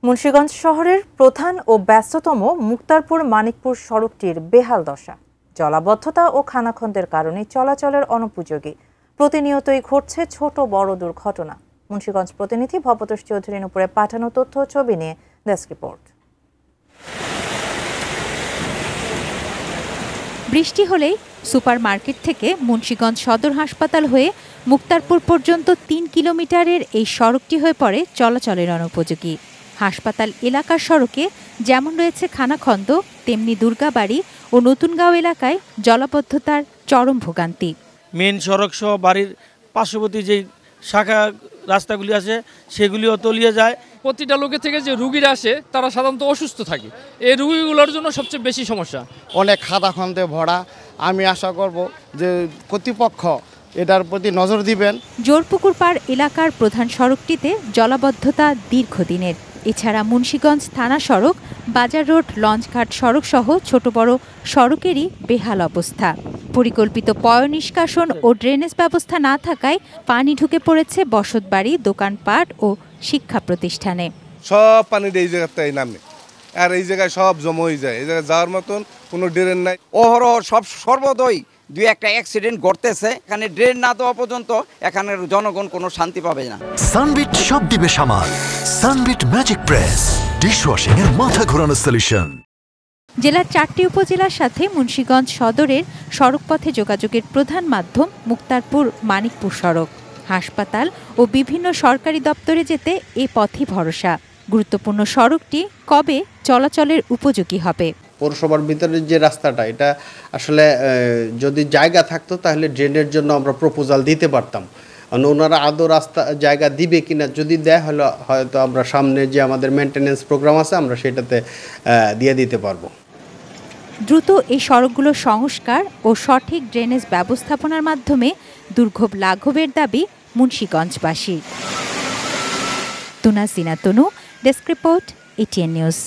মুন্সিগঞ্জ শহরের প্রধান ও ব্যস্ততম মুক্তারপুর মানিকপুর সড়কটির বেহাল দশা। জলাবদ্ধতা ও খানাখন্দের কারণে চলাচলের অনুপযোগী। প্রতিনিয়তই ঘটছে ছোট বড় দুর্ঘটনা। মুন্সিগঞ্জ প্রতিনিধি ভবতোষ চৌধুরীর উপরে পাঠানো তথ্য ও ছবি নিয়ে ডেস্ক রিপোর্ট। বৃষ্টি হলেই সুপারমার্কেট থেকে মুন্সিগঞ্জ সদর হাসপাতাল হয়ে মুক্তারপুর পর্যন্ত ৩ কিলোমিটারের এই সড়কটি হয়ে পড়ে চলাচলের অনুপযোগী। হাসপাতাল এলাকার সড়কে যেমন রয়েছে খানাখন্দ, তেমনি দুর্গাবাড়ি ও নতুনগাঁও এলাকায় জলাবদ্ধতার চরম ভোগান্তি। মেন সড়ক সহ বাড়ির পার্শ্ববর্তী যে শাখা রাস্তাগুলি আছে সেগুলিও তলিয়ে যায়। প্রতিটা লোকের থেকে যে রুগীরা আসে তারা সাধারণত অসুস্থ থাকে, এই রুগীগুলোর জন্য সবচেয়ে বেশি সমস্যা। অনেক খাদাখন্দে ভরা। আমি আশা করব যে কর্তৃপক্ষ এটার প্রতি নজর দিবেন। জোরপুকুর পাড় এলাকার প্রধান সড়কটিতে জলাবদ্ধতা দীর্ঘদিনের। এছাড়া মুন্সিগঞ্জ থানা সড়ক, বাজার রোড, লঞ্চঘাট সড়ক সহ ছোট বড় সড়কেরই বেহাল অবস্থা। পরিকল্পিত পয়ঃনিষ্কাশন ও ড্রেনেজ ব্যবস্থা না থাকায় পানি ঢুকে পড়েছে বসতবাড়ি, দোকানপাট ও শিক্ষা প্রতিষ্ঠানে। সব পানি এই জায়গাটাই নামে, আর এই জায়গায় সব জমা হয়ে যায়। এই জায়গায় যাওয়ার মতন কোনো ড্রেন নাই। অহরহ সর্বদই দুই একটা অ্যাক্সিডেন্ট ঘটতেছে। এখানে ড্রেন না দেওয়া পর্যন্ত এখানের জনগণ কোনো শান্তি পাবে না। সানবিট সব দিবে সামাল। সানবিট ম্যাজিক প্রেস ডিশওয়াশিং এর মাথা ঘোরানো সলিউশন। জেলার 4টি উপজেলার সাথে মুন্সিগঞ্জ সদরের সড়কপথে যোগাযোগের প্রধান মাধ্যম মুক্তারপুর মানিকপুর সড়ক। হাসপাতাল ও বিভিন্ন সরকারি দপ্তরে যেতে এ পথই ভরসা। গুরুত্বপূর্ণ সড়কটি কবে চলাচলের উপযোগী হবে? পৌরসভার ভিতরে যে রাস্তাটা, এটা আসলে যদি জায়গা থাকতো তাহলে ড্রেনের জন্য আমরা প্রপোজাল দিতে পারতাম। ওনারা আদৌ রাস্তা জায়গা দিবে কিনা, যদি দেয় হলে হয়তো আমরা সামনে যে আমাদের মেনটেন্যান্স প্রোগ্রাম আছে আমরা সেটাতে দিয়ে দিতে পারবো। দ্রুত এই সড়কগুলো সংস্কার ও সঠিক ড্রেনেজ ব্যবস্থাপনার মাধ্যমে দুর্ভোগ লাঘবের দাবি মুন্সিগঞ্জবাসীর। তুনা সিনা তনু, ডেস্ক রিপোর্ট, এটিএন নিউজ।